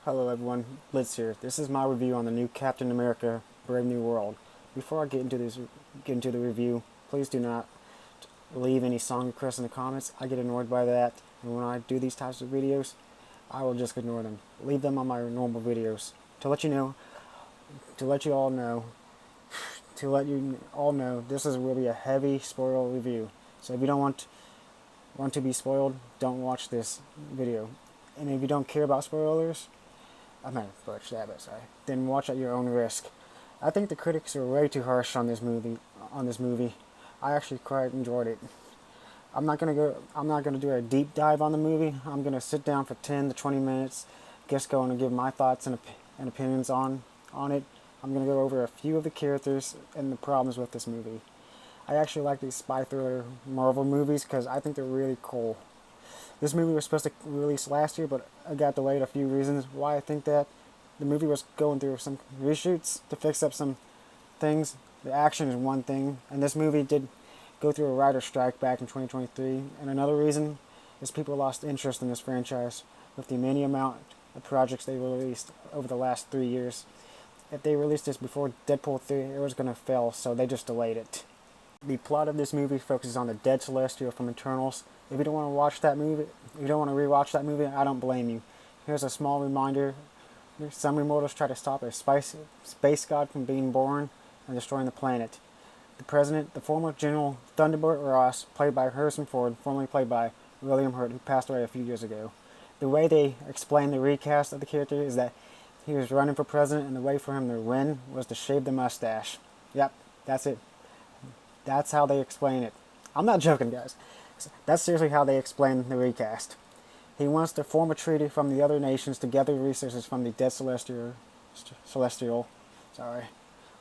Hello everyone, Blitz here. This is my review on the new Captain America Brave New World. Before I get into the review, please do not leave any song requests in the comments. I get annoyed by that, and when I do these types of videos, I will just ignore them. Leave them on my normal videos. To let you know, to let you all know, this will be a heavy spoiler review. So if you don't want to be spoiled, don't watch this video. And if you don't care about spoilers, I might have butchered that, but sorry. Then watch at your own risk. I think the critics are way too harsh on this movie. I actually quite enjoyed it. I'm not gonna do a deep dive on the movie. I'm gonna sit down for 10 to 20 minutes, just going to give my thoughts and opinions on it. I'm gonna go over a few of the characters and the problems with this movie. I actually like these spy thriller Marvel movies because I think they're really cool. This movie was supposed to release last year, but it got delayed. A few reasons why I think that. The movie was going through some reshoots to fix up some things. The action is one thing, and this movie did go through a writer's strike back in 2023. And another reason is people lost interest in this franchise with the many amount of projects they released over the last 3 years. If they released this before Deadpool 3, it was going to fail, so they just delayed it. The plot of this movie focuses on the dead Celestial from Eternals. If you don't want to watch that movie, if you don't want to rewatch that movie, I don't blame you. Here's a small reminder. Some immortals try to stop a space god from being born and destroying the planet. The president, the former General Thunderbird Ross, played by Harrison Ford, formerly played by William Hurt, who passed away a few years ago. The way they explain the recast of the character is that he was running for president, and the way for him to win was to shave the mustache. Yep, that's it. That's how they explain it. I'm not joking, guys. That's seriously how they explain the recast. He wants to form a treaty from the other nations to gather resources from the dead celestial,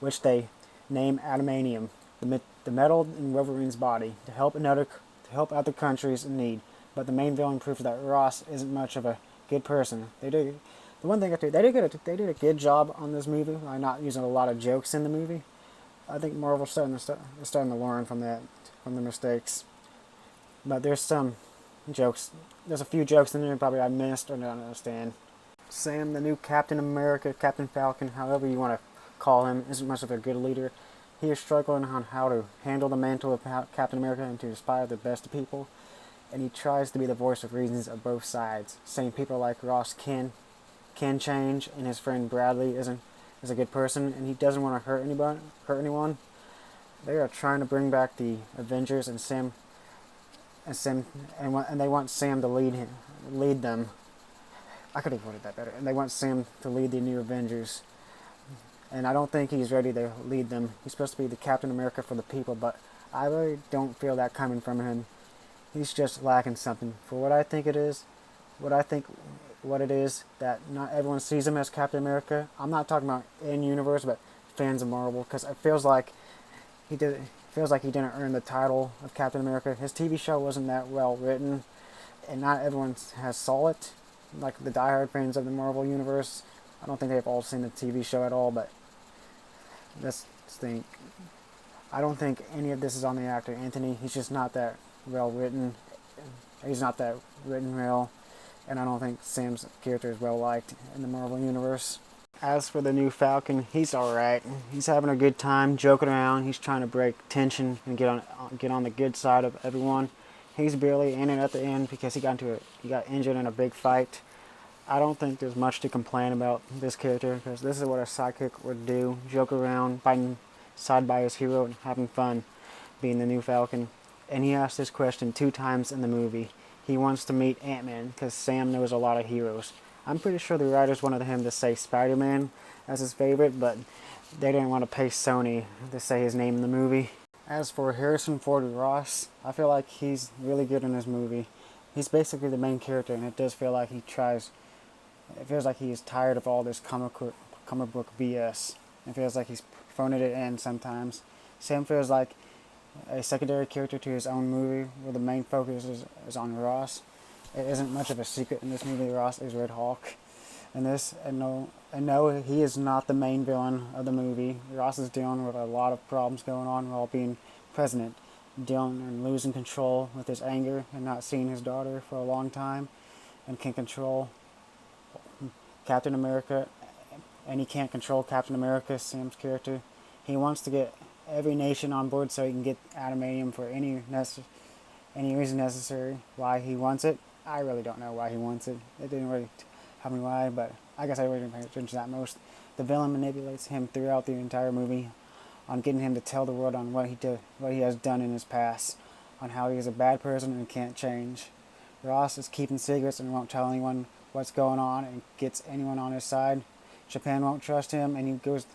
which they name adamantium, the metal in Wolverine's body, to help other countries in need. But the main villain proves that Ross isn't much of a good person. They did a good job on this movie by not using a lot of jokes in the movie. I think Marvel's starting to learn from the mistakes. But there's some jokes. There's a few jokes in there probably I missed or don't understand. Sam, the new Captain America, Captain Falcon, however you want to call him, isn't much of a good leader. He is struggling on how to handle the mantle of Captain America and to inspire the best of people. And he tries to be the voice of reasons of both sides, saying people like Ross can change, and his friend Bradley is a good person, and he doesn't want to hurt anyone. They are trying to bring back the Avengers, and they want Sam to lead them. I could have worded that better. And they want Sam to lead the new Avengers, and I don't think he's ready to lead them. He's supposed to be the Captain America for the people, but I really don't feel that coming from him. He's just lacking something. For what I think it is, what it is that not everyone sees him as Captain America. I'm not talking about in universe, but fans of Marvel, because it feels like he didn't earn the title of Captain America. His TV show wasn't that well written, and not everyone has saw it. Like the diehard fans of the Marvel universe, I don't think they've all seen the TV show at all. But I don't think any of this is on the actor Anthony. He's just not that well written. He's not that written well, and I don't think Sam's character is well liked in the Marvel universe. As for the new Falcon, he's alright. He's having a good time, joking around. He's trying to break tension and get on the good side of everyone. He's barely in it at the end because he got injured in a big fight. I don't think there's much to complain about this character because this is what a sidekick would do: joke around, fighting side by his hero, and having fun being the new Falcon. And he asked this question 2 times in the movie. He wants to meet Ant-Man because Sam knows a lot of heroes. I'm pretty sure the writers wanted him to say Spider-Man as his favorite, but they didn't want to pay Sony to say his name in the movie. As for Harrison Ford Ross, I feel like he's really good in this movie. He's basically the main character, and it does feel like he tries. It feels like he is tired of all this comic book BS. It feels like he's phoning it in sometimes. Sam feels like a secondary character to his own movie, where the main focus is on Ross. It isn't much of a secret in this movie. Ross is Red Hulk. And no, he is not the main villain of the movie. Ross is dealing with a lot of problems going on while being president, dealing and losing control with his anger and not seeing his daughter for a long time, and can't control Captain America, and he can't control Captain America, Sam's character. He wants to get every nation on board so he can get adamantium for any reason necessary. Why he wants it, I really don't know why he wants it. It didn't really tell me why, but I guess I really didn't pay attention to that most. The villain manipulates him throughout the entire movie on getting him to tell the world on what he has done in his past, on how he is a bad person and can't change. Ross is keeping secrets and won't tell anyone what's going on and gets anyone on his side. Japan won't trust him, and he goes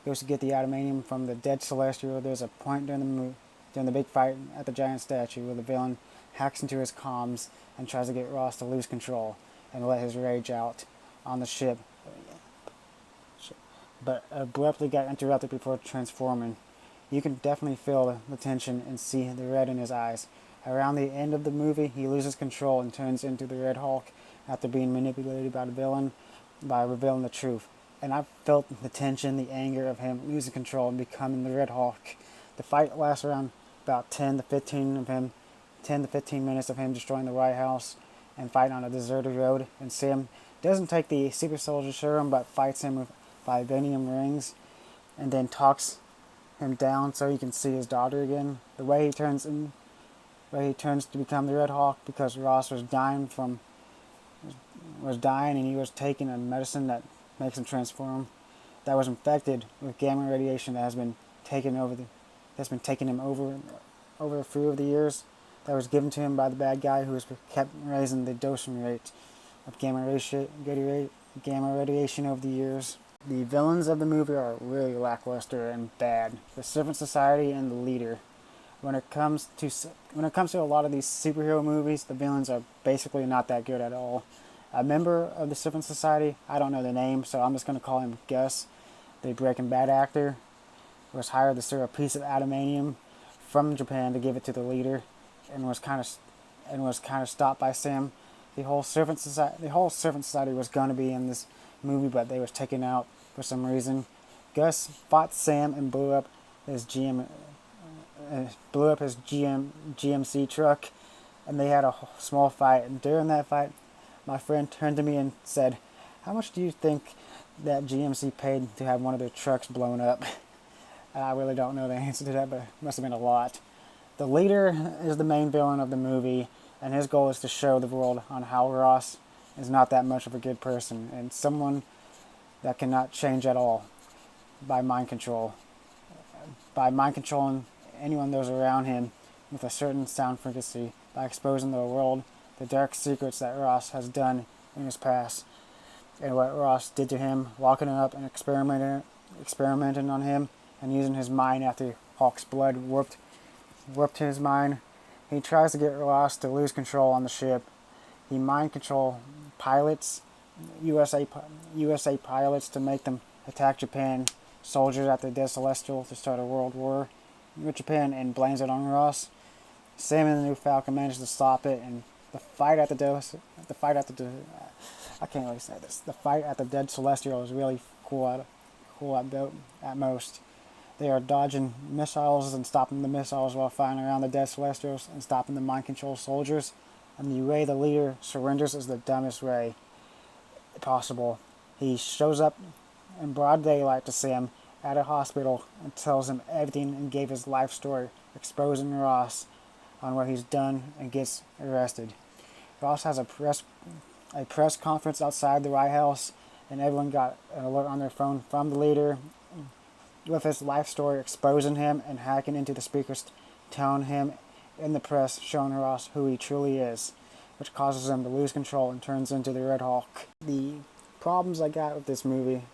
to get the adamantium from the dead Celestial. There's a point during the big fight at the giant statue where the villain hacks into his comms and tries to get Ross to lose control and let his rage out on the ship, but abruptly got interrupted before transforming. You can definitely feel the tension and see the red in his eyes. Around the end of the movie, he loses control and turns into the Red Hulk after being manipulated by the villain by revealing the truth. And I felt the tension, the anger of him losing control and becoming the Red Hulk. The fight lasts around about 10 to 15 minutes of him destroying the White House and fighting on a deserted road. And Sam doesn't take the super soldier serum, but fights him with vibranium rings, and then talks him down so he can see his daughter again. The way he turns to become the Red Hawk because Ross was dying and he was taking a medicine that makes him transform, that was infected with gamma radiation that has been taking him over through the years, that was given to him by the bad guy who has kept raising the dosing rate of gamma radiation over the years. The villains of the movie are really lackluster and bad. The Servant Society and the Leader. When it comes to a lot of these superhero movies, the villains are basically not that good at all. A member of the Servant Society, I don't know the name, so I'm just going to call him Gus, the Breaking Bad actor, was hired to steal a piece of adamantium from Japan to give it to the Leader, and was kind of stopped by Sam. The whole Servant Society was going to be in this movie, but they was taken out for some reason. Gus fought Sam and blew up his GMC truck, and they had a small fight. And during that fight, my friend turned to me and said, "How much do you think that GMC paid to have one of their trucks blown up?" I really don't know the answer to that, but it must have been a lot. The Leader is the main villain of the movie, and his goal is to show the world on how Ross is not that much of a good person and someone that cannot change at all by mind control. By mind controlling anyone those around him with a certain sound frequency, by exposing to the world the dark secrets that Ross has done in his past and what Ross did to him, locking him up and experimenting on him and using his mind after Hulk's blood warped his mind. He tries to get Ross to lose control on the ship. He mind control pilots, USA pilots, to make them attack Japan soldiers at the Dead Celestial to start a world war with Japan, and blames it on Ross. Sam and the new Falcon managed to stop it, and the fight at the Dead Celestial is really cool at most. They are dodging missiles and stopping the missiles while fighting around the Dead Celestials and stopping the mind control soldiers. And the way the Leader surrenders is the dumbest way possible. He shows up in broad daylight to Sam at a hospital and tells him everything and gave his life story, exposing Ross on what he's done, and gets arrested. Ross has a press conference outside the White House, and everyone got an alert on their phone from the Leader with his life story, exposing him and hacking into the speakers, telling him in the press, showing Ross who he truly is, which causes him to lose control and turns into the Red Hulk. The problems I got with this movie,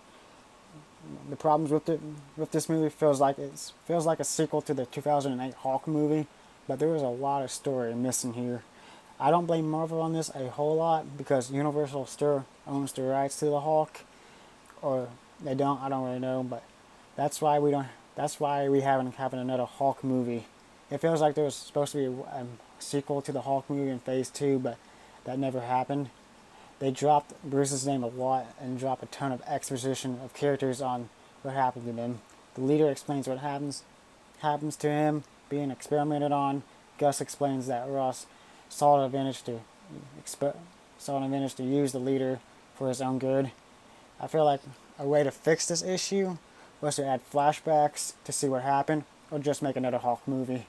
feels like a sequel to the 2008 Hulk movie, but there was a lot of story missing here. I don't blame Marvel on this a whole lot because Universal still owns the rights to the Hulk, or they don't. I don't really know, but that's why we haven't another Hulk movie. It feels like there was supposed to be a sequel to the Hulk movie in Phase 2, but that never happened. They dropped Bruce's name a lot and dropped a ton of exposition of characters on what happened to them. The Leader explains what happens to him being experimented on. Gus explains that Ross saw an advantage to use the Leader for his own good. I feel like a way to fix this issue was to add flashbacks to see what happened, or just make another Hulk movie.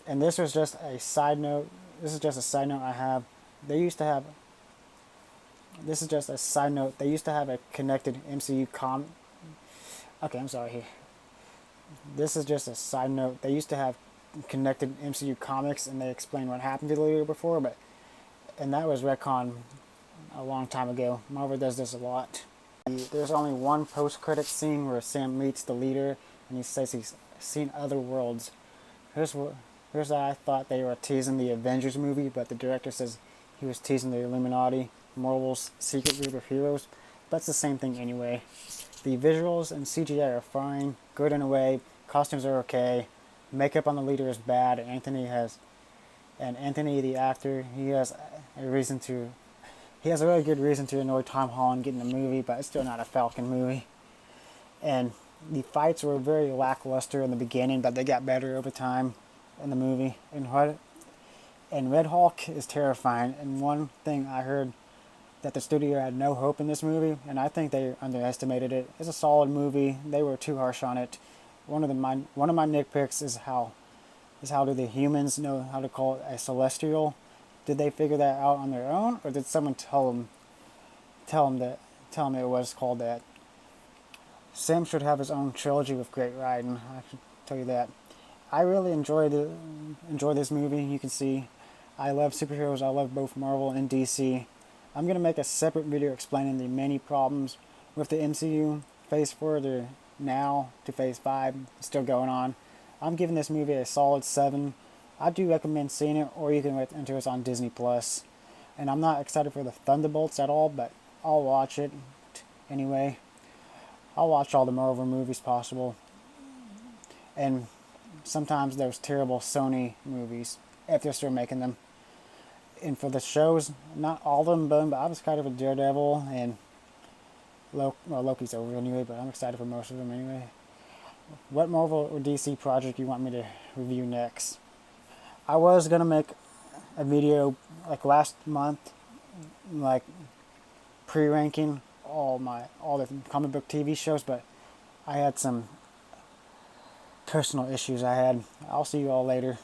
And this was just a side note. This is just a side note I have. They used to have. This is just a side note. They used to have a connected MCU com. Okay, I'm sorry. This is just a side note. They used to have connected MCU comics, and they explained what happened to the leader before, and that was retcon a long time ago. Marvel does this a lot. There's only one post-credit scene where Sam meets the leader, and he says he's seen other worlds. Here's why I thought they were teasing the Avengers movie, but the director says he was teasing the Illuminati, Marvel's secret group of heroes. But it's the same thing anyway. The visuals and CGI are fine, good in a way. Costumes are okay. Makeup on the leader is bad. Anthony the actor, he has a really good reason to annoy Tom Holland getting the movie, but it's still not a Falcon movie. And the fights were very lackluster in the beginning, but they got better over time in the movie. And Red Hulk is terrifying. And one thing I heard, that the studio had no hope in this movie, and I think they underestimated it. It's a solid movie. They were too harsh on it. One of my nitpicks is how do the humans know how to call it a celestial? Did they figure that out on their own, or did someone tell them it was called that? Sam should have his own trilogy with Great Riding. I can tell you that. I really enjoy this movie. You can see, I love superheroes. I love both Marvel and DC. I'm going to make a separate video explaining the many problems with the MCU. Phase 4 to now to Phase 5 still going on. I'm giving this movie a solid 7. I do recommend seeing it, or you can wait until it's on Disney+. And I'm not excited for the Thunderbolts at all, but I'll watch it anyway. I'll watch all the Marvel movies possible. And sometimes those terrible Sony movies, if they're still making them. And for the shows, not all of them, but I'm excited for Daredevil and Loki's over anyway, but I'm excited for most of them anyway. What Marvel or DC project you want me to review next? I was gonna make a video like last month, like pre-ranking all the comic book TV shows, but I had some personal issues I had. I'll see you all later.